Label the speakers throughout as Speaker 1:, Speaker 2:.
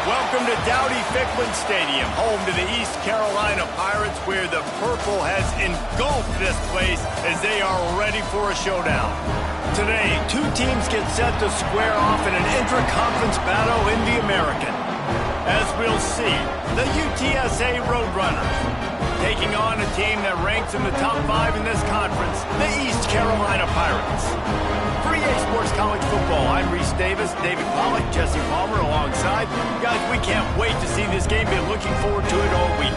Speaker 1: Welcome to Dowdy-Ficklin Stadium, home to the East Carolina Pirates, where the purple has engulfed this place as they are ready for a showdown. Today, two teams get set to square off in an intra-conference battle in the American. As we'll see, the UTSA Roadrunners taking on a team that ranks in the top 5 in this conference, the East Carolina Pirates. For EA Sports College Football, I'm Reese Davis, David Pollack, Jesse Palmer alongside. Guys, we can't wait to see this game. Been looking forward to it all week.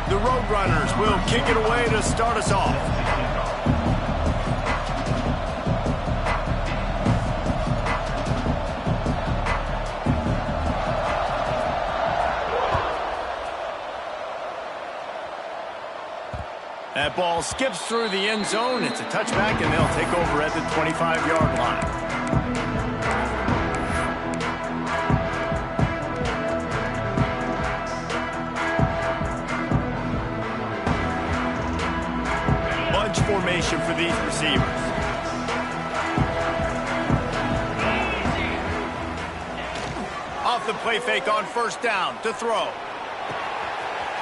Speaker 1: The Roadrunners will kick it away to start us off. That ball skips through the end zone. It's a touchback, and they'll take over at the 25-yard line. Bunch formation for these receivers. Off the play fake on first down to throw.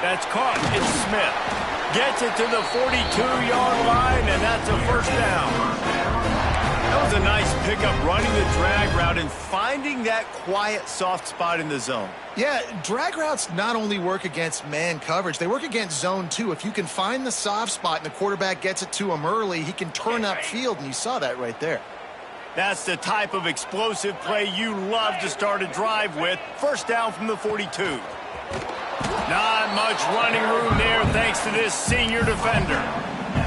Speaker 1: That's caught. It's Smith. Gets it to the 42-yard line, and that's a first down. That was a nice pickup, running the drag route and finding that quiet, soft spot in the zone.
Speaker 2: Yeah, drag routes not only work against man coverage, they work against zone too. If you can find the soft spot and the quarterback gets it to him early, he can turn upfield, and you saw that right there.
Speaker 1: That's the type of explosive play you love to start a drive with. First down from the 42. Not much running room there thanks to this senior defender.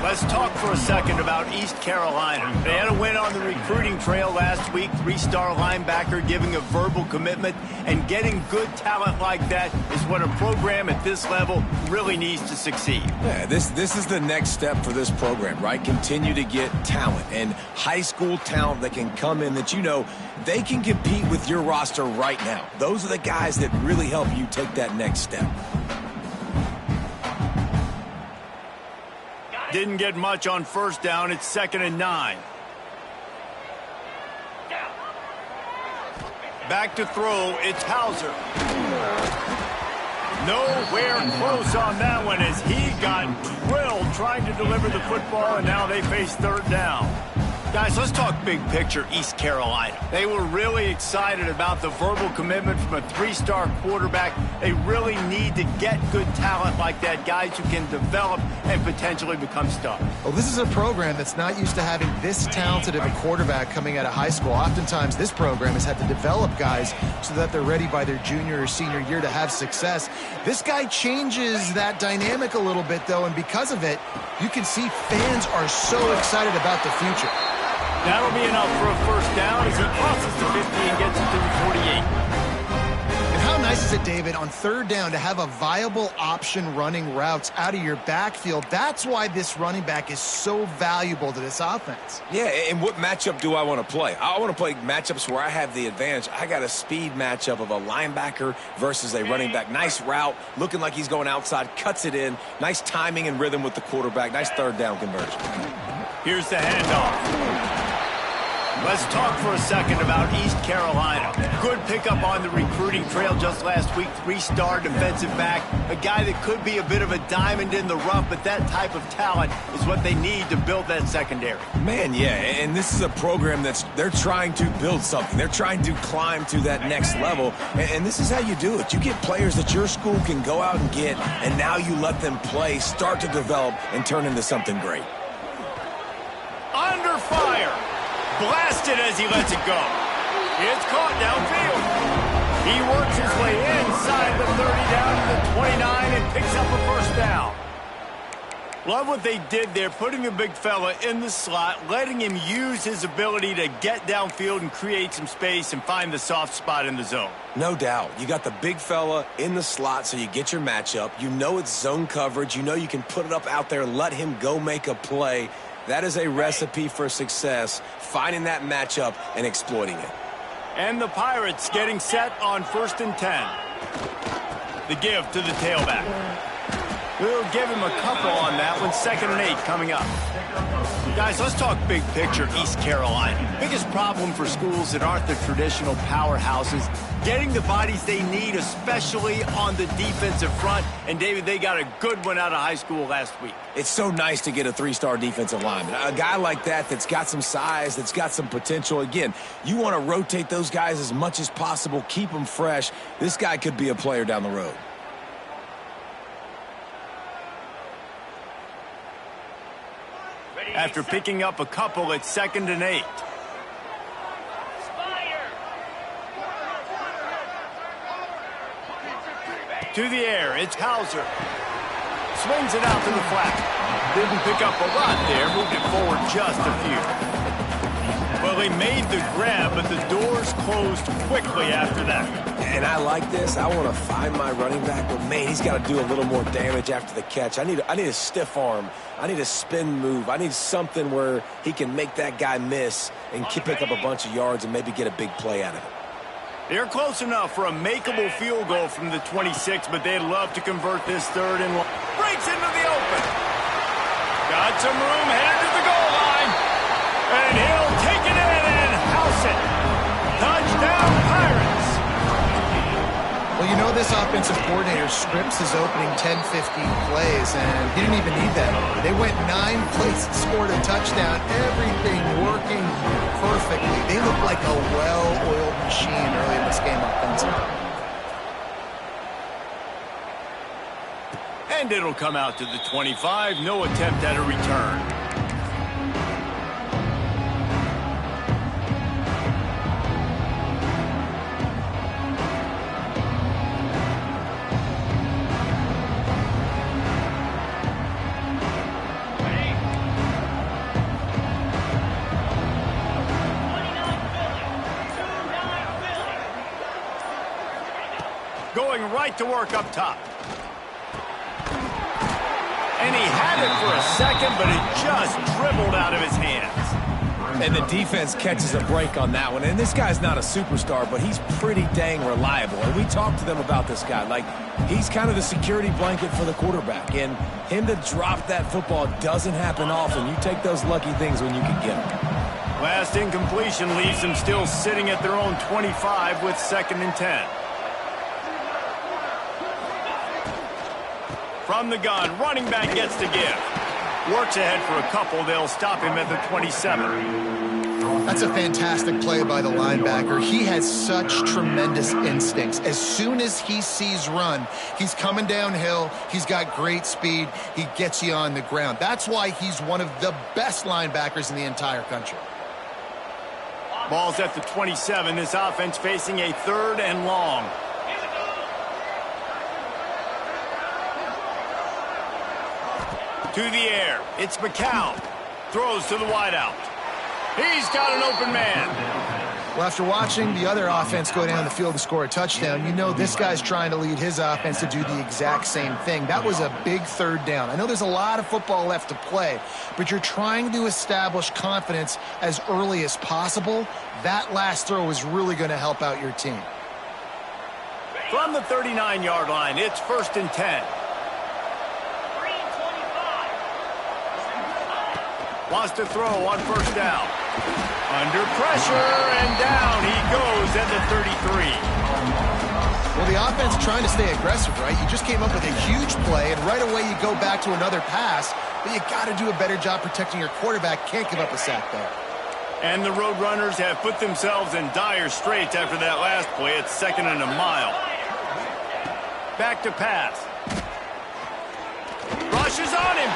Speaker 1: Let's talk for a second about East Carolina. They had a win on the recruiting trail last week. 3-star linebacker giving a verbal commitment, and getting good talent like that is what a program at this level really needs to succeed.
Speaker 3: Yeah, this is the next step for this program, right? Continue to get talent and high school talent that can come in that they can compete with your roster right now. Those are the guys that really help you take that next step.
Speaker 1: Didn't get much on first down. It's 2nd and 9. Back to throw. It's Hauser. Nowhere close on that one as he got drilled trying to deliver the football, and now they face 3rd down. Guys, let's talk big picture East Carolina. They were really excited about the verbal commitment from a 3-star quarterback. They really need to get good talent like that, guys who can develop and potentially become stars.
Speaker 2: Well, this is a program that's not used to having this talented of a quarterback coming out of high school. Oftentimes, this program has had to develop guys so that they're ready by their junior or senior year to have success. This guy changes that dynamic a little bit, though, and because of it, you can see fans are so excited about the future.
Speaker 1: That'll be enough for a first down as he crosses the 50 and gets it to the 48.
Speaker 2: And how nice is it, David, on 3rd down to have a viable option running routes out of your backfield? That's why this running back is so valuable to this offense.
Speaker 3: Yeah, and what matchup do I want to play? I want to play matchups where I have the advantage. I got a speed matchup of a linebacker versus a running back. Nice route, looking like he's going outside, cuts it in. Nice timing and rhythm with the quarterback. Nice 3rd down conversion.
Speaker 1: Here's the handoff. Let's talk for a second about East Carolina. Good pickup on the recruiting trail just last week. 3-star defensive back. A guy that could be a bit of a diamond in the rough, but that type of talent is what they need to build that secondary.
Speaker 3: Man, yeah, and this is a program they're trying to build something. They're trying to climb to that next level, and this is how you do it. You get players that your school can go out and get, and now you let them play, start to develop, and turn into something great.
Speaker 1: Under fire. Blasted as he lets it go. It's caught downfield. He works his way inside the 30 down to the 29 and picks up a first down. Love what they did there, putting the big fella in the slot, letting him use his ability to get downfield and create some space and find the soft spot in the zone.
Speaker 3: No doubt. You got the big fella in the slot, so you get your matchup. You know it's zone coverage. You know you can put it up out there, let him go make a play. That is a recipe for success, finding that matchup and exploiting it.
Speaker 1: And the Pirates getting set on 1st and 10. The give to the tailback. We'll give him a couple on that one. 2nd and 8 coming up. Guys, let's talk big picture East Carolina. Biggest problem for schools that aren't the traditional powerhouses, getting the bodies they need, especially on the defensive front. And, David, they got a good one out of high school last week.
Speaker 3: It's so nice to get a 3-star defensive lineman. A guy like that that's got some size, that's got some potential. Again, you want to rotate those guys as much as possible, keep them fresh. This guy could be a player down the road.
Speaker 1: After picking up a couple at 2nd and 8. To the air, it's Hauser. Swings it out to the flat. Didn't pick up a lot there, moved it forward just a few. Well, they made the grab, but the doors closed quickly after that.
Speaker 3: And I like this. I want to find my running back, but, man, he's got to do a little more damage after the catch. I need a stiff arm. I need a spin move. I need something where he can make that guy miss and pick up a bunch of yards and maybe get a big play out of it.
Speaker 1: They're close enough for a makeable field goal from the 26, but they'd love to convert this 3rd and long. Breaks into the open. Got some room, headed to the goal line. And he'll take it in and house it. Touchdown, Pirates.
Speaker 2: Well, you know this offensive coordinator scripts his opening 10, 15 plays, and he didn't even need that. They went 9 plays and scored a touchdown. Everything working perfectly. They look like a well-oiled machine early in this game offensively.
Speaker 1: And it'll come out to the 25. No attempt at a return. Going right to work up top. And he had it for a second, but it just dribbled out of his hands.
Speaker 3: And the defense catches a break on that one. And this guy's not a superstar, but he's pretty dang reliable. And we talked to them about this guy. Like, he's kind of the security blanket for the quarterback. And him to drop that football doesn't happen often. You take those lucky things when you can get them.
Speaker 1: Last incompletion leaves them still sitting at their own 25 with 2nd and 10. From the gun, running back gets to give. Works ahead for a couple. They'll stop him at the 27.
Speaker 2: That's a fantastic play by the linebacker. He has such tremendous instincts. As soon as he sees run, he's coming downhill. He's got great speed. He gets you on the ground. That's why he's one of the best linebackers in the entire country.
Speaker 1: Ball's at the 27. This offense facing a 3rd and long. To the air. It's McCown. Throws to the wideout. He's got an open man.
Speaker 2: Well, after watching the other offense go down the field and score a touchdown, you know this guy's trying to lead his offense to do the exact same thing. That was a big 3rd down. I know there's a lot of football left to play, but you're trying to establish confidence as early as possible. That last throw is really going to help out your team.
Speaker 1: From the 39-yard line, it's 1st and 10. Wants to throw on 1st down. Under pressure, and down he goes at the 33.
Speaker 2: Well, the offense trying to stay aggressive, right? You just came up with a huge play, and right away you go back to another pass, but you got to do a better job protecting your quarterback. Can't give up a sack there.
Speaker 1: And the Roadrunners have put themselves in dire straits after that last play. It's 2nd and a mile. Back to pass. Rushes on him.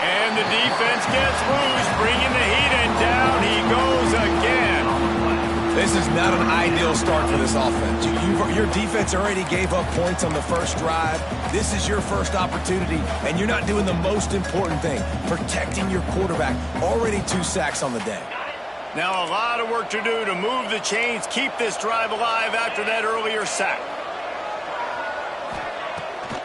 Speaker 1: And the defense gets loose, bringing the heat, and down he goes again.
Speaker 3: This is not an ideal start for this offense. Your defense already gave up points on the first drive. This is your first opportunity, and you're not doing the most important thing, protecting your quarterback. Already 2 sacks on the day.
Speaker 1: Now a lot of work to do to move the chains, keep this drive alive after that earlier sack.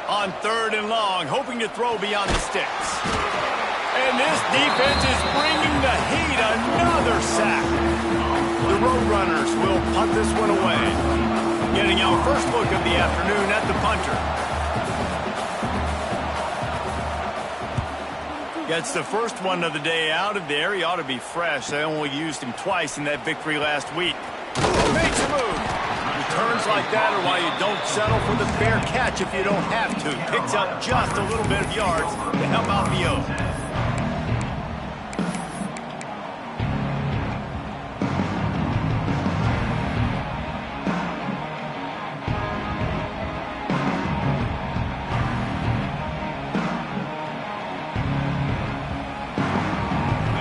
Speaker 1: On 3rd and long, hoping to throw beyond the sticks. And this defense is bringing the heat. Another sack. The Roadrunners will punt this one away. Getting our first look of the afternoon at the punter. Gets the first one of the day out of there. He ought to be fresh. They only used him twice in that victory last week. Makes a move. Returns like that are why you don't settle for the fair catch if you don't have to. Picks up just a little bit of yards to help out the O.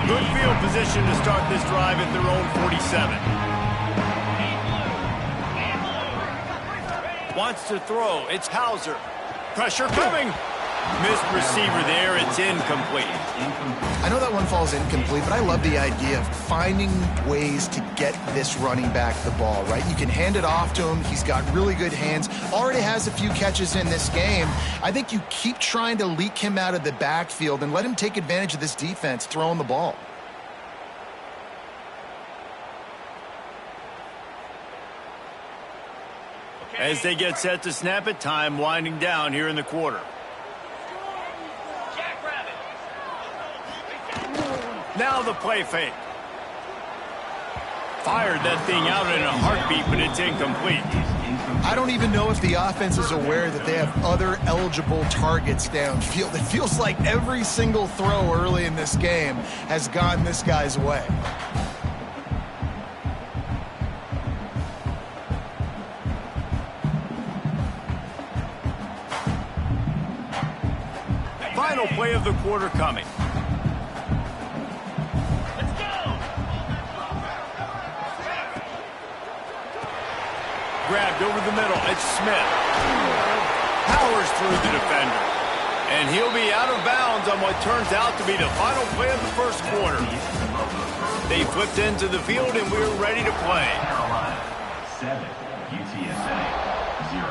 Speaker 1: Good field position to start this drive at their own 47. Wants to throw. It's Hauser. Pressure coming. Missed receiver there. It's incomplete.
Speaker 2: I know that one falls incomplete, but I love the idea of finding ways to get this running back the ball, right? You can hand it off to him. He's got really good hands. Already has a few catches in this game. I think you keep trying to leak him out of the backfield and let him take advantage of this defense throwing the ball.
Speaker 1: As they get set to snap it, time winding down here in the quarter. Now the play fake. Fired that thing out in a heartbeat, but it's incomplete.
Speaker 2: I don't even know if the offense is aware that they have other eligible targets downfield. It feels like every single throw early in this game has gone this guy's way.
Speaker 1: Final play of the quarter coming. Let's go. Grabbed over the middle. It's Smith. Powers through the defender. And he'll be out of bounds on what turns out to be the final play of the first quarter. They flipped into the field and we're ready to play.
Speaker 4: Carolina 7, UTSA 0.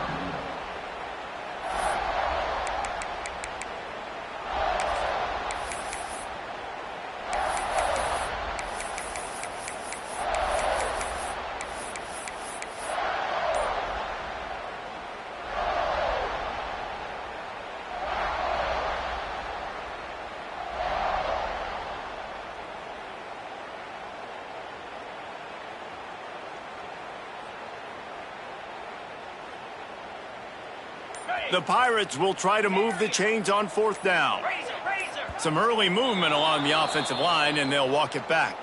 Speaker 1: The Pirates will try to move the chains on 4th down. Some early movement along the offensive line, and they'll walk it back.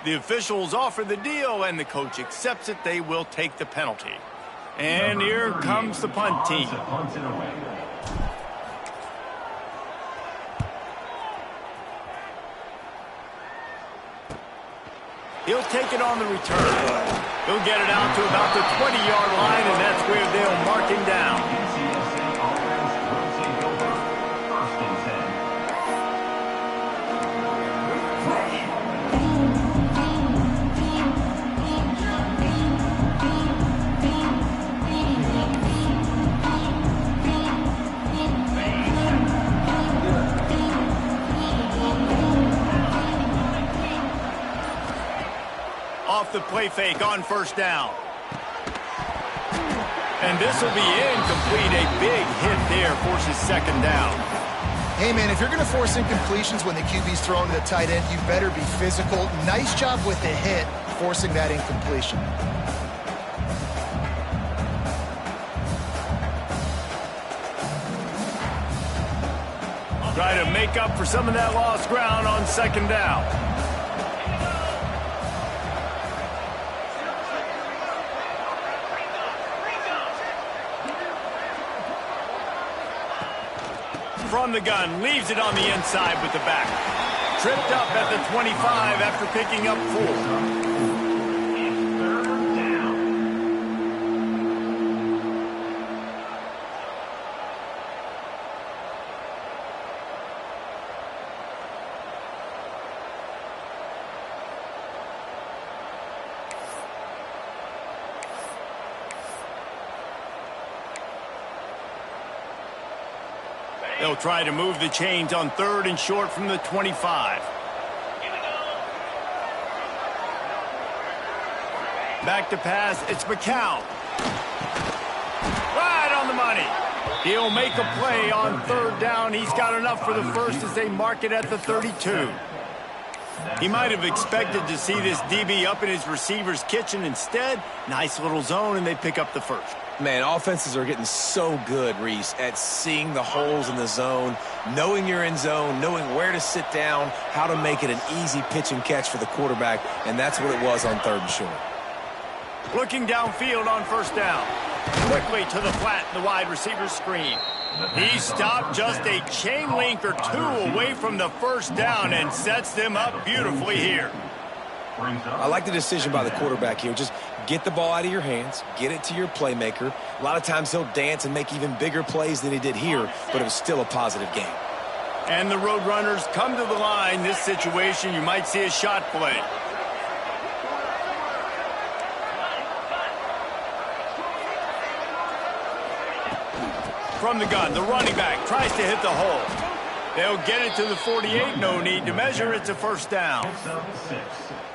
Speaker 1: The officials offer the deal, and the coach accepts it. They will take the penalty. And here comes the punt team. He'll take it on the return. He'll get it out to about the 20-yard line, and that's where they'll mark him down. Off the play fake on 1st down. And this will be incomplete. A big hit there forces 2nd down.
Speaker 2: Hey, man, if you're going to force incompletions when the QB's throwing to the tight end, you better be physical. Nice job with the hit, forcing that incompletion.
Speaker 1: Try to make up for some of that lost ground on 2nd down. From the gun, leaves it on the inside with the back. Tripped up at the 25 after picking up 4. They'll try to move the chains on 3rd and short from the 25. Back to pass, it's McCown. Right on the money. He'll make a play on 3rd down. He's got enough for the first as they mark it at the 32. He might have expected to see this DB up in his receiver's kitchen. Instead, nice little zone, and they pick up the first.
Speaker 3: Man, offenses are getting so good, Reese, at seeing the holes in the zone, knowing you're in zone, knowing where to sit down, how to make it an easy pitch and catch for the quarterback, and that's what it was on 3rd and short.
Speaker 1: Looking downfield on 1st down. Quickly to the flat in the wide receiver screen. He stopped just a chain link or 2 away from the 1st down and sets them up beautifully here.
Speaker 3: I like the decision by the quarterback here. Just get the ball out of your hands, get it to your playmaker. A lot of times he'll dance and make even bigger plays than he did here, but it was still a positive game.
Speaker 1: And the Roadrunners come to the line. This situation, you might see a shot play. From the gun, the running back tries to hit the hole. They'll get it to the 48. No need to measure. It's a 1st down.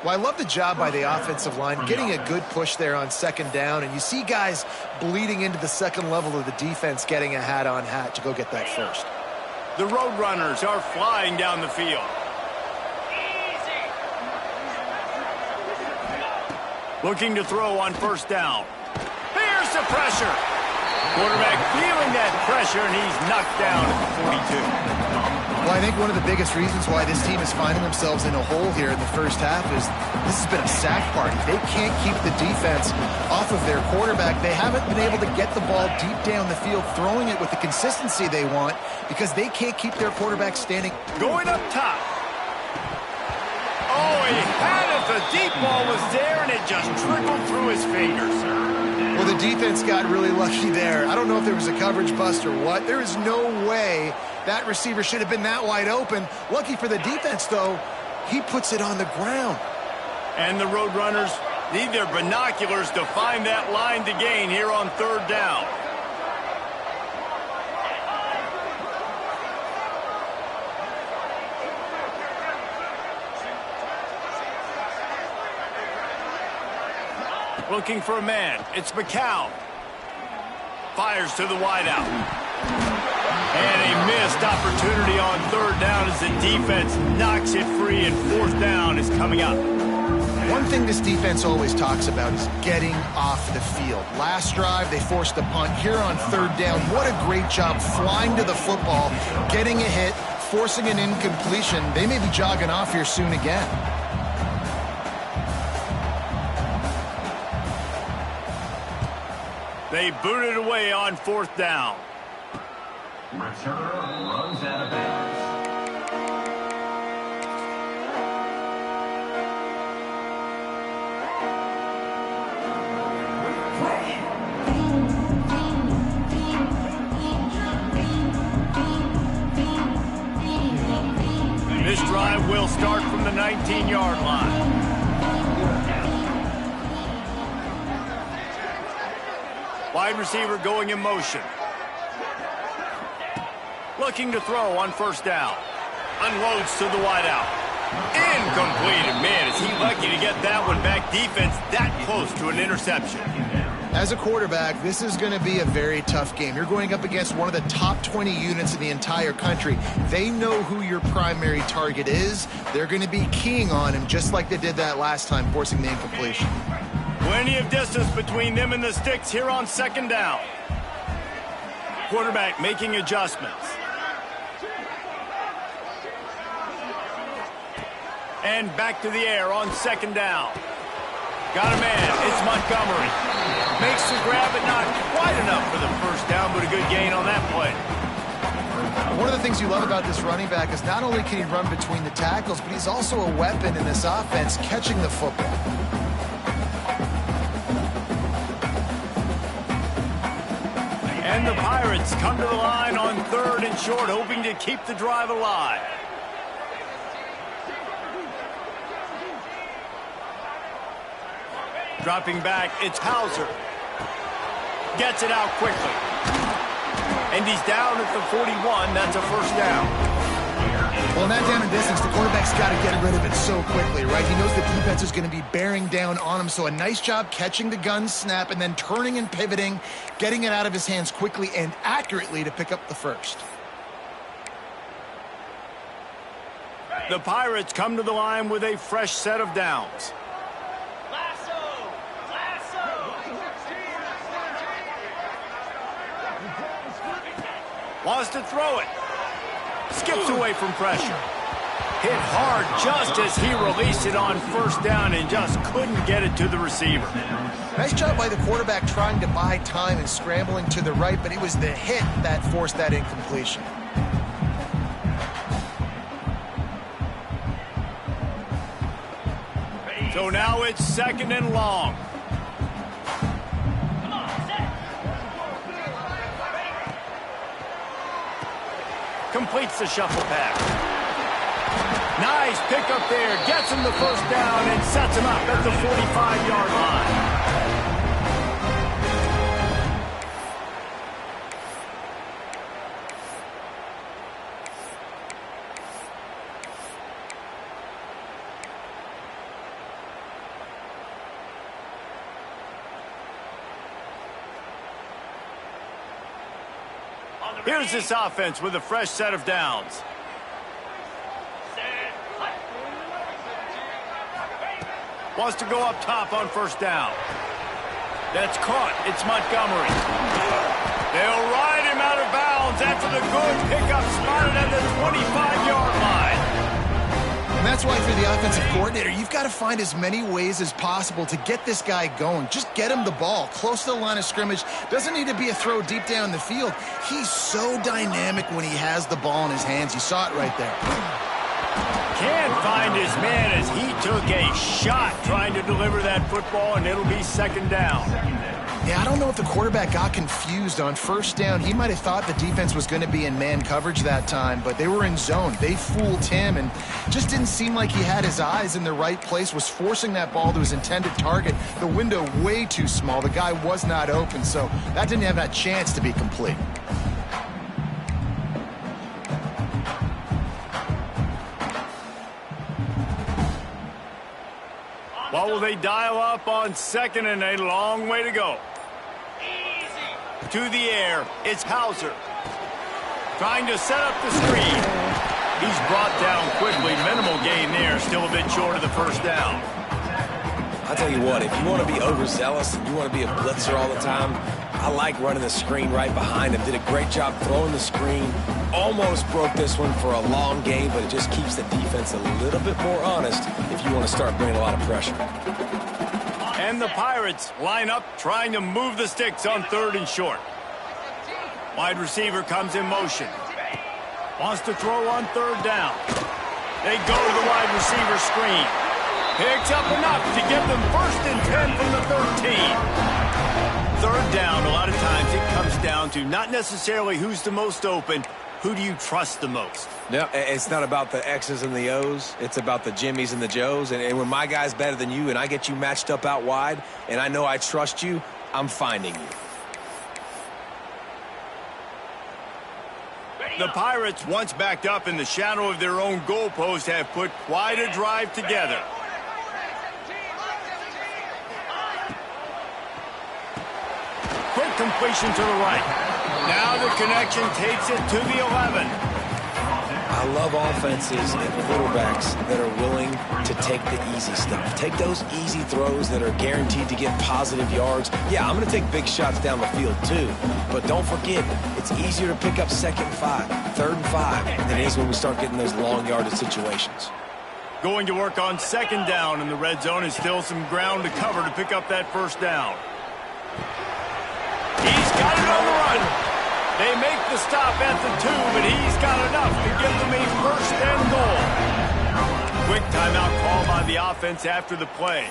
Speaker 2: Well, I love the job by the offensive line, getting a good push there on 2nd down, and you see guys bleeding into the 2nd level of the defense getting a hat-on-hat to go get that first.
Speaker 1: The Roadrunners are flying down the field. Looking to throw on 1st down. Here's the pressure. Quarterback feeling that pressure, and he's knocked down at the 42.
Speaker 2: Well, I think one of the biggest reasons why this team is finding themselves in a hole here in the first half is this has been a sack party. They can't keep the defense off of their quarterback. They haven't been able to get the ball deep down the field, throwing it with the consistency they want because they can't keep their quarterback standing.
Speaker 1: Going up top. Oh, he had it. The deep ball was there, and it just trickled through his fingers.
Speaker 2: Well, the defense got really lucky there. I don't know if there was a coverage bust or what. There is no way that receiver should have been that wide open. Lucky for the defense, though, he puts it on the ground.
Speaker 1: And the Roadrunners need their binoculars to find that line to gain here on 3rd down. Looking for a man. It's McCown. Fires to the wideout. And a missed opportunity on 3rd down as the defense knocks it free, and 4th down is coming up.
Speaker 2: One thing this defense always talks about is getting off the field. Last drive, they forced a punt. Here on 3rd down, what a great job flying to the football, getting a hit, forcing an incompletion. They may be jogging off here soon again.
Speaker 1: They boot it away on 4th down.
Speaker 4: Returner runs out of bounds.
Speaker 1: This drive will start from the 19-yard line. Wide receiver going in motion. Looking to throw on 1st down. Unloads to the wideout. Incomplete. And man, is he lucky to get that one back. Defense that close to an interception.
Speaker 2: As a quarterback, this is going to be a very tough game. You're going up against one of the top 20 units in the entire country. They know who your primary target is. They're going to be keying on him just like they did that last time, forcing the incompletion.
Speaker 1: Plenty of distance between them and the sticks here on 2nd down. Quarterback making adjustments. And back to the air on 2nd down. Got a man. It's Montgomery. Makes the grab, but not quite enough for the 1st down, but a good gain on that play.
Speaker 2: One of the things you love about this running back is not only can he run between the tackles, but he's also a weapon in this offense, catching the football.
Speaker 1: And the Pirates come to the line on 3rd and short, hoping to keep the drive alive. Dropping back, it's Hauser. Gets it out quickly. And he's down at the 41. That's a first down.
Speaker 2: Well, in that down and distance, the quarterback's got to get rid of it so quickly, right? He knows the defense is going to be bearing down on him, so a nice job catching the gun snap and then turning and pivoting, getting it out of his hands quickly and accurately to pick up the first.
Speaker 1: The Pirates come to the line with a fresh set of downs. Wants to throw it. Skips away from pressure. Hit hard just as he released it on first down and just couldn't get it to the receiver.
Speaker 2: Nice job by the quarterback trying to buy time and scrambling to the right, but it was the hit that forced that incompletion.
Speaker 1: So now it's second and long. Completes the shuffle pass. Nice pickup there. Gets him the first down and sets him up at the 45-yard line. Here's this offense with a fresh set of downs. Wants to go up top on first down. That's caught. It's Montgomery. They'll ride him out of bounds after the good pickup spotted at the 25-yard line.
Speaker 2: And that's why for the offensive coordinator, you've got to find as many ways as possible to get this guy going. Just get him the ball close to the line of scrimmage. Doesn't need to be a throw deep down the field. He's so dynamic when he has the ball in his hands. You saw it right there.
Speaker 1: Can't find his man as he took a shot trying to deliver that football, and it'll be second down.
Speaker 2: Yeah, I don't know if the quarterback got confused on first down. He might have thought the defense was going to be in man coverage that time, but they were in zone. They fooled him and just didn't seem like he had his eyes in the right place, was forcing that ball to his intended target. The window way too small. The guy was not open, so that didn't have that chance to be complete.
Speaker 1: What will they dial up on second and a long way to go? To the air, it's Hauser. Trying to set up the screen. He's brought down quickly. Minimal gain there, still a bit short of the first down.
Speaker 3: I'll tell you what, if you want to be overzealous, you want to be a blitzer all the time, I like running the screen right behind him. Did a great job throwing the screen. Almost broke this one for a long game, but it just keeps the defense a little bit more honest if you want to start bringing a lot of pressure.
Speaker 1: And the Pirates line up trying to move the sticks on third and short. Wide receiver comes in motion. Wants to throw on third down. They go to the wide receiver screen. Picks up enough to get them first and 10 from the 13. Third down, a lot of times it comes down to not necessarily who's the most open, who do you trust the most?
Speaker 3: No, it's not about the X's and the O's. It's about the Jimmys and the Joes. And when my guy's better than you and I get you matched up out wide and I know I trust you, I'm finding you.
Speaker 1: The Pirates, once backed up in the shadow of their own goalpost, have put quite a drive together. Quick completion to the right. Now the connection takes it to the 11.
Speaker 3: I love offenses and quarterbacks that are willing to take the easy stuff. Take those easy throws that are guaranteed to get positive yards. Yeah, I'm going to take big shots down the field too. But don't forget, it's easier to pick up second and 5, third and 5 than it is when we start getting those long yardage situations.
Speaker 1: Going to work on second down in the red zone and still some ground to cover to pick up that first down. He's got it on the run. They make the stop at the 2, but he's got enough to give them a first and goal. Quick timeout call by the offense after the play.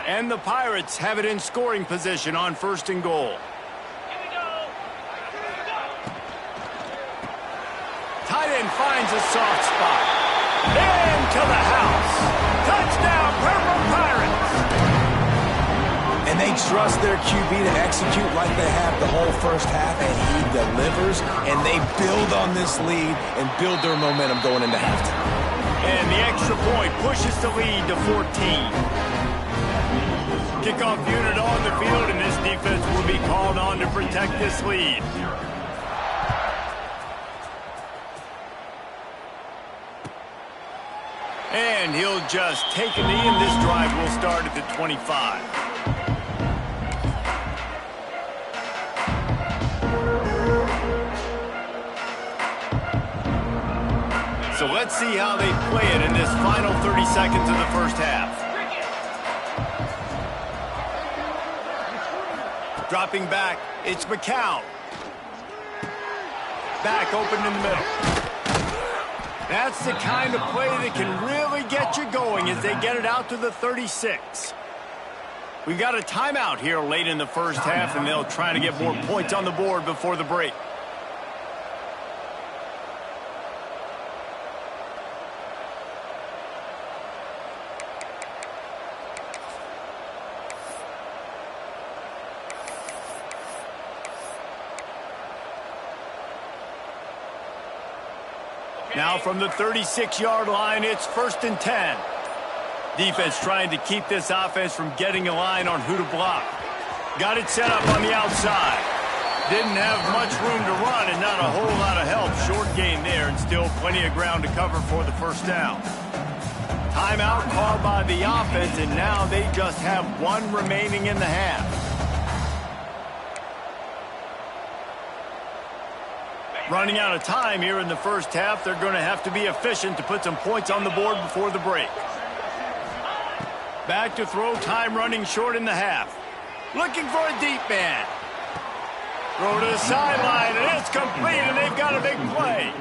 Speaker 1: And the Pirates have it in scoring position on first and goal. Tight end finds a soft spot. Into the house. Touchdown, Purple Pirates.
Speaker 3: they trust their QB to execute like they have the whole first half, and he delivers, and they build on this lead and build their momentum going into halftime.
Speaker 1: And the extra point pushes the lead to 14. Kickoff unit on the field, and this defense will be called on to protect this lead. And he'll just take a knee, and this drive will start at the 25. So let's see how they play it in this final 30 seconds of the first half. Dropping back, it's McCown. Back open in the middle. That's the kind of play that can really get you going as they get it out to the 36. We've got a timeout here late in the first half, and they'll try to get more points on the board before the break. Now from the 36-yard line, it's 1st and 10. Defense trying to keep this offense from getting a line on who to block. Got it set up on the outside. Didn't have much room to run and not a whole lot of help. Short gain there and still plenty of ground to cover for the first down. Timeout called by the offense, and now they just have one remaining in the half. Running out of time here in the first half. They're going to have to be efficient to put some points on the board before the break. Back to throw, time running short in the half. Looking for a deep man. Throw to the sideline, and it's complete, and they've got a big play.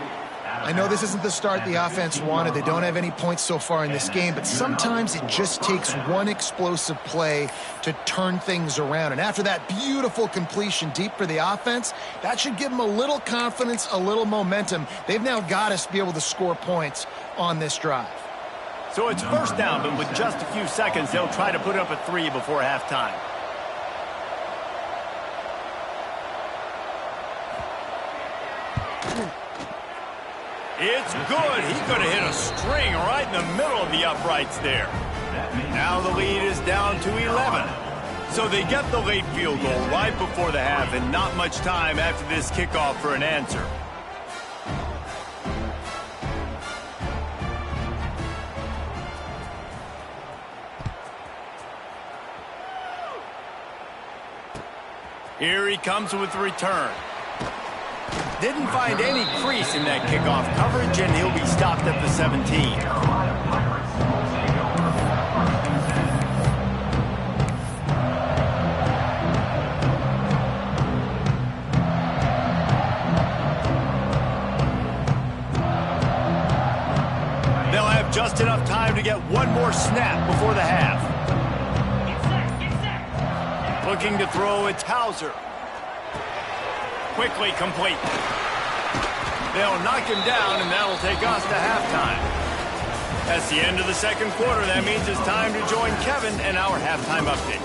Speaker 2: I know this isn't the start the offense wanted. They don't have any points so far in this game, but sometimes it just takes one explosive play to turn things around. And after that beautiful completion deep for the offense, that should give them a little confidence, a little momentum. They've now got to be able to score points on this drive.
Speaker 1: So it's first down, but with just a few seconds, they'll try to put up a 3 before halftime. It's good. He could have hit a string right in the middle of the uprights there. Now the lead is down to 11. So they get the late field goal right before the half, and not much time after this kickoff for an answer. Here he comes with the return. Didn't find any crease in that kickoff coverage, and he'll be stopped at the 17. They'll have just enough time to get one more snap before the half. Looking to throw, it's Hauser. Quickly complete. They'll knock him down, and that'll take us to halftime. That's the end of the second quarter. That means it's time to join Kevin and our halftime update.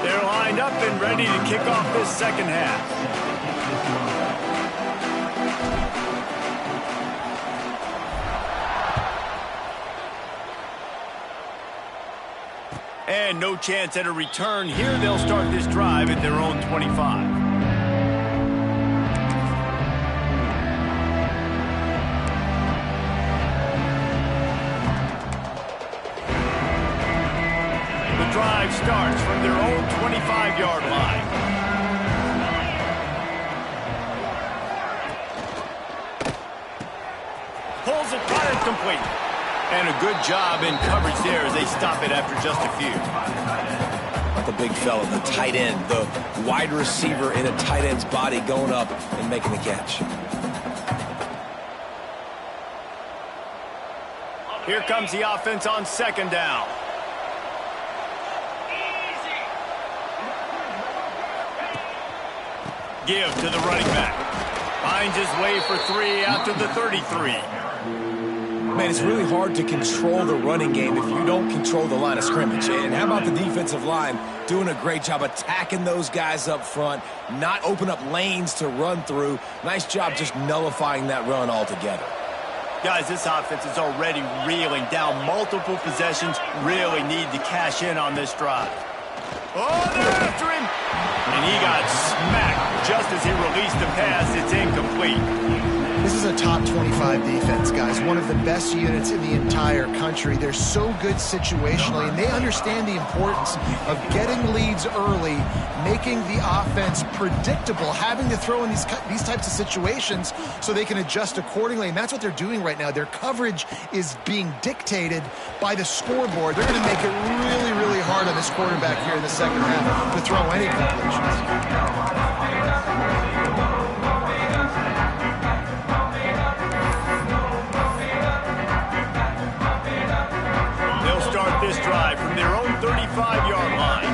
Speaker 1: They're lined up and ready to kick off this second half. And no chance at a return here. They'll start this drive at their own 25. The drive starts from their own 25-yard line. Pulls it, got it complete. And a good job in coverage there as they stop it after just a few.
Speaker 3: The big fella, the tight end, the wide receiver in a tight end's body going up and making the catch.
Speaker 1: Here comes the offense on second down. Give to the running back. Finds his way for 3 out to the 33.
Speaker 3: Man, it's really hard to control the running game if you don't control the line of scrimmage. And how about the defensive line doing a great job attacking those guys up front, not open up lanes to run through. Nice job just nullifying that run altogether.
Speaker 1: Guys, this offense is already reeling down multiple possessions. Really need to cash in on this drive. Oh, they're after him! And he got smacked just as he released the pass. It's incomplete.
Speaker 2: This is a top 25 defense, guys. One of the best units in the entire country. They're so good situationally, and they understand the importance of getting leads early, making the offense predictable, having to throw in these types of situations so they can adjust accordingly, and that's what they're doing right now. Their coverage is being dictated by the scoreboard. They're going to make it really, really hard on this quarterback here in the second half to throw any completions.
Speaker 1: This drive from their own 35-yard line.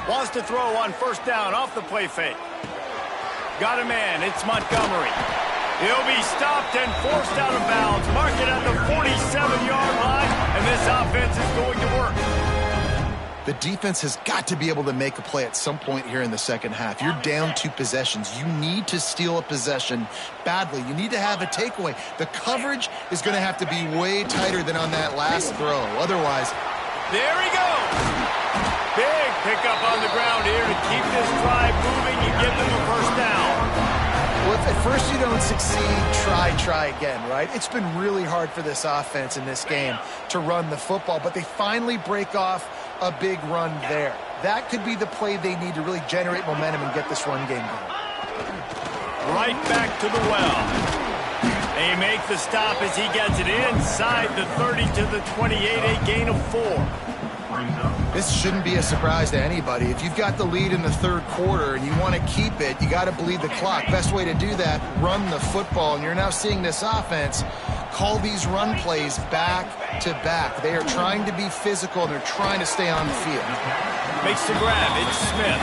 Speaker 1: Wants to throw on first down off the play fake. Got a man. It's Montgomery. He'll be stopped and forced out of bounds. Mark it at the 47-yard line, and this offense is going to work.
Speaker 2: The defense has got to be able to make a play at some point here in the second half. You're down 2 possessions. You need to steal a possession badly. You need to have a takeaway. The coverage is going to have to be way tighter than on that last throw. Otherwise,
Speaker 1: there he goes. Big pickup on the ground here to keep this drive moving and give them a first down.
Speaker 2: Well, if at first you don't succeed, try again, right? It's been really hard for this offense in this game to run the football, but they finally break off a big run there. That could be the play they need to really generate momentum and get this run game going.
Speaker 1: Right back to the well. They make the stop as he gets it inside the 30 to the 28, a gain of 4.
Speaker 2: This shouldn't be a surprise to anybody. If you've got the lead in the third quarter and you want to keep it, you got to bleed the clock. Best way to do that, run the football. And you're now seeing this offense call these run plays back to back. They are trying to be physical, and they're trying to stay on the field.
Speaker 1: Makes the grab. It's Smith.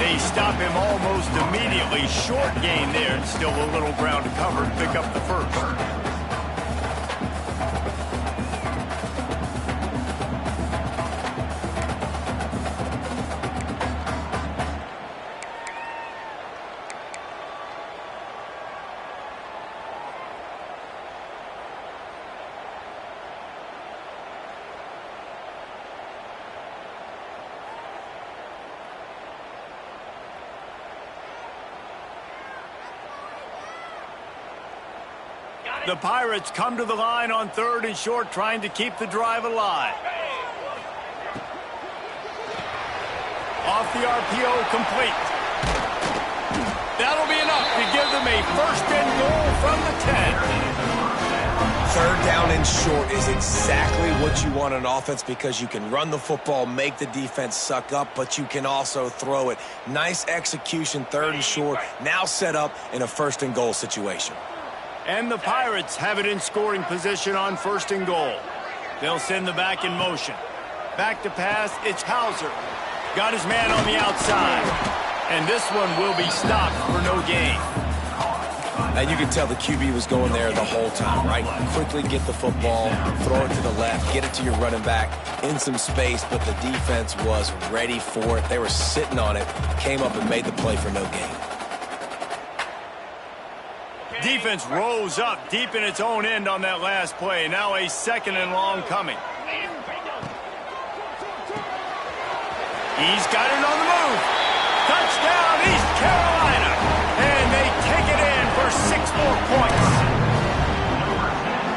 Speaker 1: They stop him almost immediately. Short gain there, and still a little ground to cover. Pick up the first. The Pirates come to the line on 3rd and short, trying to keep the drive alive. Off the RPO, complete. That'll be enough to give them a first and goal from the 10.
Speaker 3: 3rd down and short is exactly what you want on offense, because you can run the football, make the defense suck up, but you can also throw it. Nice execution, 3rd and short, now set up in a first and goal situation.
Speaker 1: And the Pirates have it in scoring position on 1st and goal. They'll send the back in motion. Back to pass, it's Hauser. Got his man on the outside. And this one will be stopped for no gain.
Speaker 3: And you can tell the QB was going there the whole time, right? Quickly get the football, throw it to the left, get it to your running back in some space, but the defense was ready for it. They were sitting on it, came up and made the play for no gain.
Speaker 1: Defense rose up deep in its own end on that last play. Now a 2nd and long coming. He's got it on the move. Touchdown, East Carolina. And they take it in for 6 more points.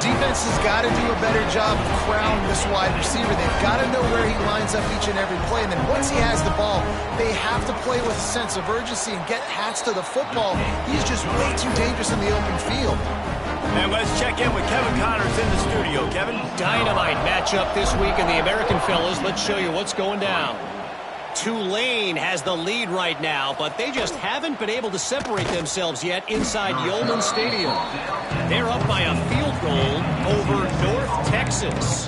Speaker 2: Defense has got to do a better job of crowding this wide receiver. They've got to know where he lines up each and every play. And then once he has the ball, they have to play with a sense of urgency and get Hats to the football. He's just way too dangerous in the open field.
Speaker 1: And let's check in with Kevin Connors in the studio. Kevin?
Speaker 5: Dynamite matchup this week in the American, fellas. Let's show you what's going down. Tulane has the lead right now, but they just haven't been able to separate themselves yet inside Yulman Stadium. They're up by a field goal over North Texas.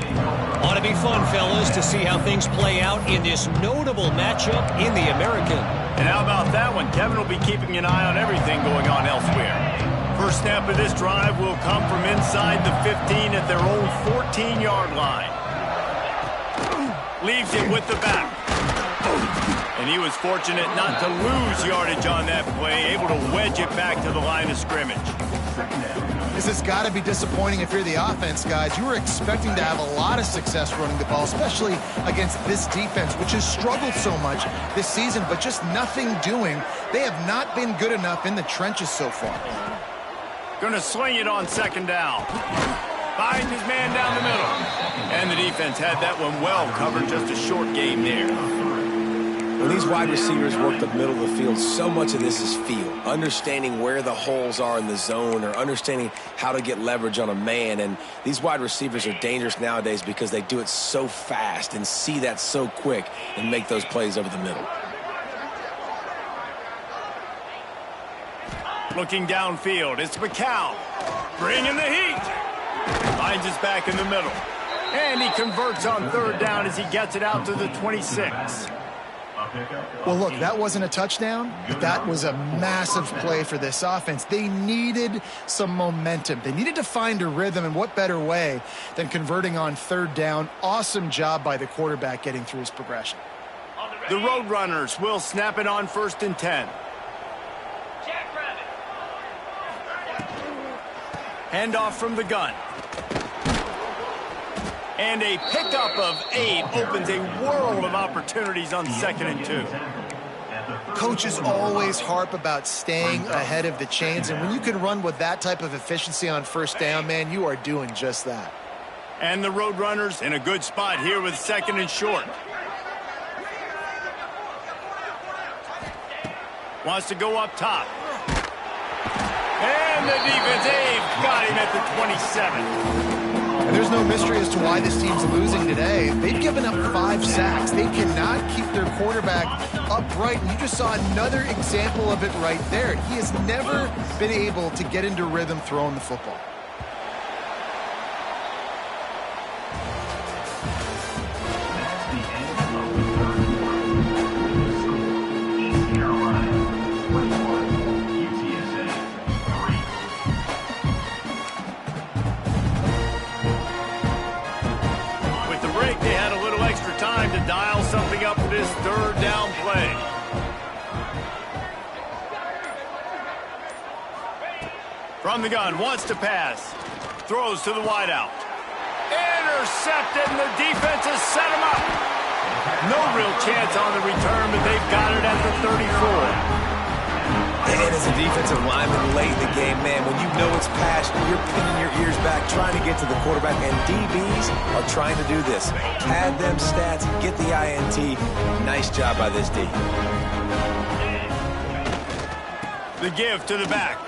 Speaker 5: Ought to be fun, fellas, to see how things play out in this notable matchup in the American.
Speaker 1: And how about that one? Kevin will be keeping an eye on everything going on elsewhere. First snap of this drive will come from inside the 15 at their own 14-yard line. Leaves it with the back. And he was fortunate not to lose yardage on that play, able to wedge it back to the line of scrimmage.
Speaker 2: This has got to be disappointing if you're the offense, guys. You were expecting to have a lot of success running the ball, especially against this defense, which has struggled so much this season, but just nothing doing. They have not been good enough in the trenches so far.
Speaker 1: Going to sling it on second down. Finds his man down the middle. And the defense had that one well covered, just a short game there.
Speaker 3: When these wide receivers work the middle of the field, so much of this is feel. Understanding where the holes are in the zone or understanding how to get leverage on a man. And these wide receivers are dangerous nowadays because they do it so fast and see that so quick and make those plays over the middle.
Speaker 1: Looking downfield, it's McCown. Bringing the heat. Finds his back in the middle. And he converts on third down as he gets it out to the 26.
Speaker 2: Well, look, that wasn't a touchdown, but that was a massive play for this offense. They needed some momentum. They needed to find a rhythm, and what better way than converting on third down. Awesome job by the quarterback getting through his progression.
Speaker 1: The Roadrunners will snap it on 1st and 10. Handoff from the gun. And a pickup of 8 opens a world of opportunities on 2nd and 2.
Speaker 2: Coaches always harp about staying ahead of the chains, and when you can run with that type of efficiency on first down, man, you are doing just that.
Speaker 1: And the Roadrunners in a good spot here with 2nd and short. Wants to go up top. And the defense, they've got him at the 27.
Speaker 2: And there's no mystery as to why this team's losing today. They've given up 5 sacks. They cannot keep their quarterback upright. And you just saw another example of it right there. He has never been able to get into rhythm throwing the football.
Speaker 1: To dial something up for this third down play. From the gun, wants to pass. Throws to the wideout. Intercepted, and the defense has set him up. No real chance on the return, but they've got it at the 34.
Speaker 3: And as a defensive lineman late in the game, man, when you know it's passionate, you're pinning your ears back, trying to get to the quarterback, and DBs are trying to do this. Pad them stats, get the INT. Nice job by this D.
Speaker 1: The give to the back.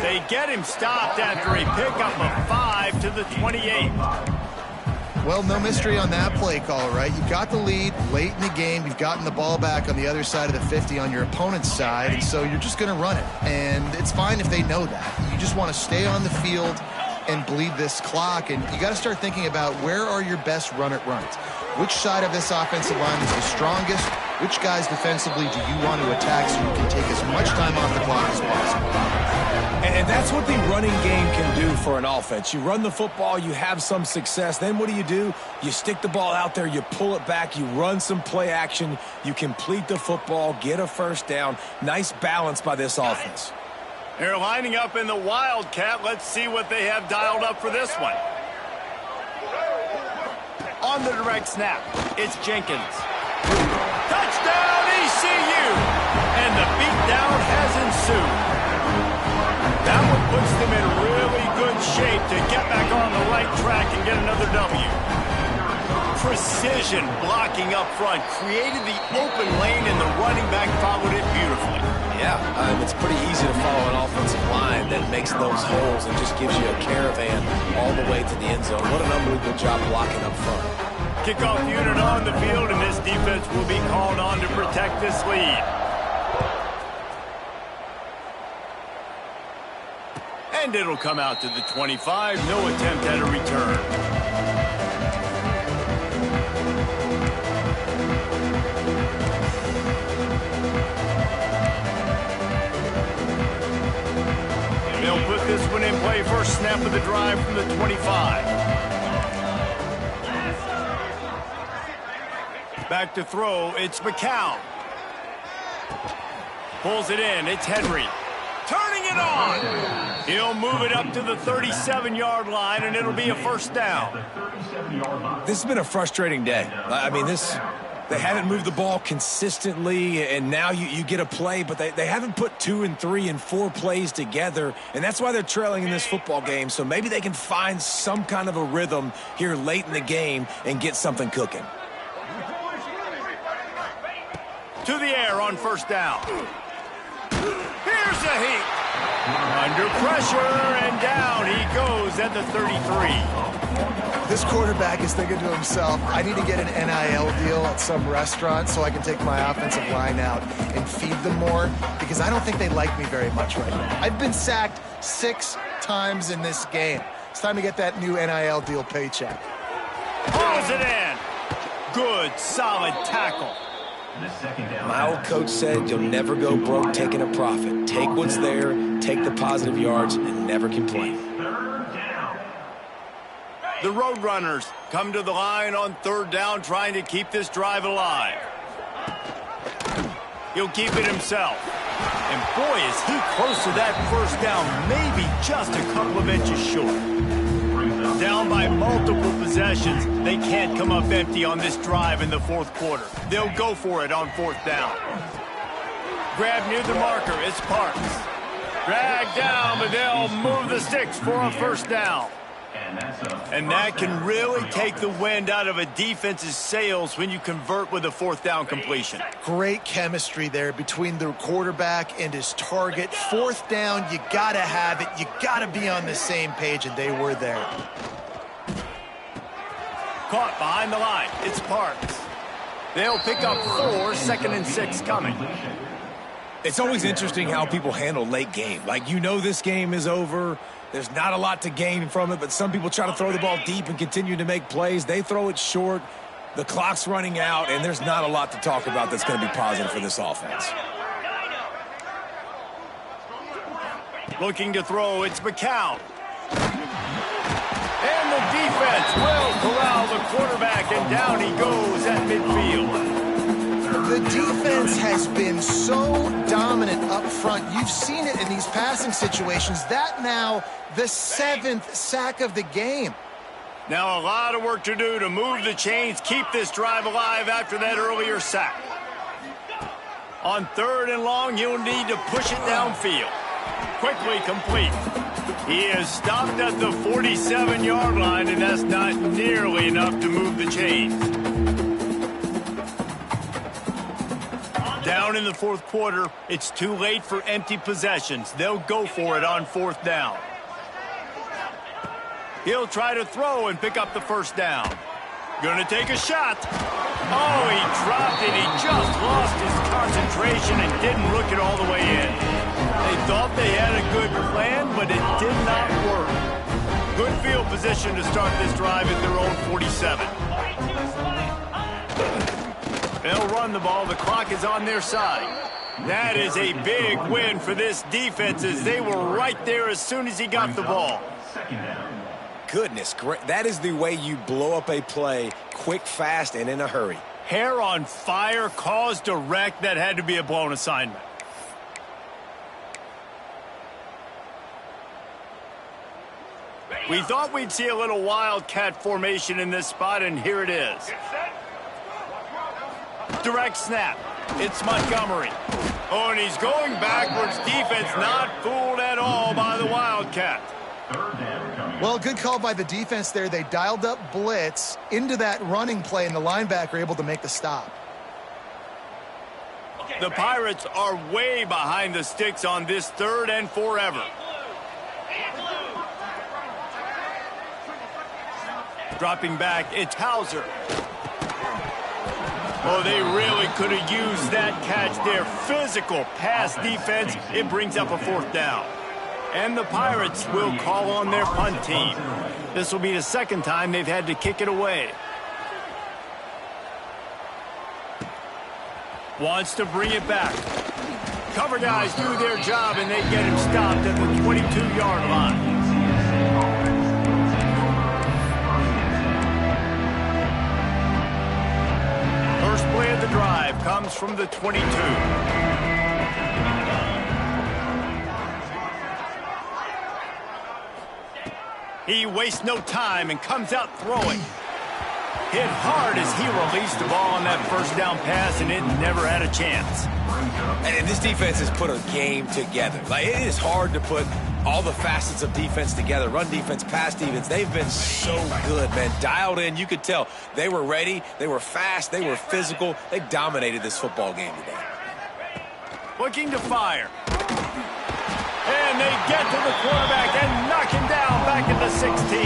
Speaker 1: They get him stopped after a pickup of 5 to the 28.
Speaker 2: Well, no mystery on that play call, right? You got the lead late in the game. You've gotten the ball back on the other side of the 50 on your opponent's side, and so you're just going to run it. And it's fine if they know that. You just want to stay on the field and bleed this clock, and you got to start thinking about where are your best run-it-runs. Which side of this offensive line is the strongest? Which guys defensively do you want to attack so you can take as much time off the clock as possible?
Speaker 3: And that's what the running game can do for an offense. You run the football, you have some success. Then what do? You stick the ball out there, you pull it back, you run some play action, you complete the football, get a first down. Nice balance by this offense.
Speaker 1: They're lining up in the Wildcat. Let's see what they have dialed up for this one. On the direct snap, it's Jenkins. Touchdown, ECU! And the beatdown has ensued. That one puts them in really good shape to get back on the right track and get another W. Precision blocking up front created the open lane, and the running back followed it beautifully.
Speaker 3: Yeah, it's pretty easy to follow an offensive line that makes those holes and just gives you a caravan all the way to the end zone. What an unbelievable job blocking up front.
Speaker 1: Kickoff unit on the field, and this defense will be called on to protect this lead. And it'll come out to the 25. No attempt at a return. They'll drive. Back to throw, it's McCown. Pulls it in, it's Henry. Turning it on. He'll move it up to the 37-yard line, and it'll be a first down.
Speaker 3: This has been a frustrating day. I mean, they haven't moved the ball consistently, and now you get a play, but they haven't put 2 and 3 and 4 plays together, and that's why they're trailing in this football game. So maybe they can find some kind of a rhythm here late in the game and get something cooking.
Speaker 1: To the air on first down. Here's a heat. Under pressure, and down he goes at the 33.
Speaker 2: This quarterback is thinking to himself, I need to get an NIL deal at some restaurant so I can take my offensive line out and feed them more, because I don't think they like me very much right now. I've been sacked 6 times in this game. It's time to get that new NIL deal paycheck.
Speaker 1: Pulls it in. Good, solid tackle.
Speaker 3: My old coach said you'll never go broke taking a profit. Take what's there, take the positive yards, and never complain.
Speaker 1: The Roadrunners come to the line on third down, trying to keep this drive alive. He'll keep it himself. And boy, is he close to that first down, maybe just a couple of inches short. Down by multiple possessions, they can't come up empty on this drive in the fourth quarter. They'll go for it on fourth down. Grab near the marker, it's Parks. Drag down, but they'll move the sticks for a first down. And that can really take the wind out of a defense's sails when you convert with a fourth down completion.
Speaker 2: Great chemistry there between the quarterback and his target. Fourth down, you got to have it. You got to be on the same page, and they were there.
Speaker 1: Caught behind the line. It's Parks. They'll pick up 4, 2nd and 6 coming.
Speaker 3: It's always interesting how people handle late game. Like, you know this game is over. There's not a lot to gain from it, but some people try to throw the ball deep and continue to make plays. They throw it short. The clock's running out, and there's not a lot to talk about that's going to be positive for this offense.
Speaker 1: Looking to throw, it's McCown. And the defense will corral the quarterback, and down he goes at midfield.
Speaker 2: The defense has been so dominant up front. You've seen it in these passing situations. That now the 7th sack of the game.
Speaker 1: Now a lot of work to do to move the chains, keep this drive alive after that earlier sack. On 3rd and long, he'll need to push it downfield. Quickly complete. He is stopped at the 47-yard line, and that's not nearly enough to move the chains. Down in the fourth quarter, it's too late for empty possessions. They'll go for it on fourth down. He'll try to throw and pick up the first down. Gonna take a shot. Oh, he dropped it. He just lost his concentration and didn't look it all the way in. They thought they had a good plan, but it did not work. Good field position to start this drive at their own 47. They'll run the ball. The clock is on their side. That is a big win for this defense, as they were right there as soon as he got the ball.
Speaker 3: Goodness, great. That is the way you blow up a play, quick, fast, and in a hurry.
Speaker 1: Hair on fire, cause direct. That had to be a blown assignment. We thought we'd see a little wildcat formation in this spot, and here it is. Direct snap. It's Montgomery. Oh, and he's going backwards. Defense not fooled at all by the Wildcat.
Speaker 2: Well, good call by the defense there. They dialed up blitz into that running play, and the linebacker able to make the stop.
Speaker 1: The Pirates are way behind the sticks on this 3rd and forever. Dropping back, it's Hauser. Oh, they really could have used that catch there. Physical pass defense. It brings up a fourth down. And the Pirates will call on their punt team. This will be the 2nd time they've had to kick it away. Wants to bring it back. Cover guys do their job, and they get him stopped at the 22-yard line. comes from the 22. He wastes no time and comes out throwing. Hit hard as he released the ball on that first down pass, and it never had a chance.
Speaker 3: And this defense has put a game together. Like, it is hard to put all the facets of defense together. Run defense, pass defense. They've been so good, man. Dialed in. You could tell they were ready. They were fast. They were physical. They dominated this football game today.
Speaker 1: Looking to fire. And they get to the quarterback and knock him down back at the 16.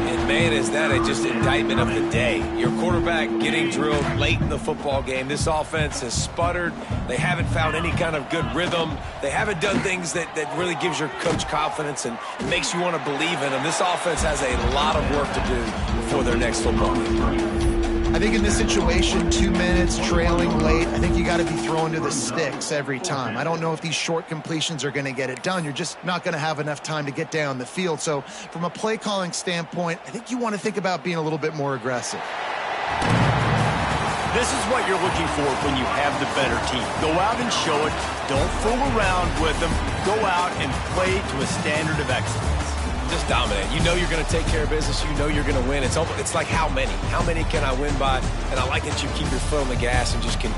Speaker 3: And, man, is that just indictment of the day. Your quarterback getting drilled late in the football game. This offense has sputtered. They haven't found any kind of good rhythm. They haven't done things that really gives your coach confidence and makes you want to believe in them. This offense has a lot of work to do before their next football game.
Speaker 2: I think in this situation, 2 minutes, trailing late, I think you got to be throwing to the sticks every time. I don't know if these short completions are going to get it done. You're just not going to have enough time to get down the field. So from a play calling standpoint, I think you want to think about being a little bit more aggressive.
Speaker 1: This is what you're looking for when you have the better team. Go out and show it. Don't fool around with them. Go out and play to a standard of excellence.
Speaker 3: Just dominate. You know you're going to take care of business. You know you're going to win. It's like how many? How many can I win by? And I like that you keep your foot on the gas and just continue.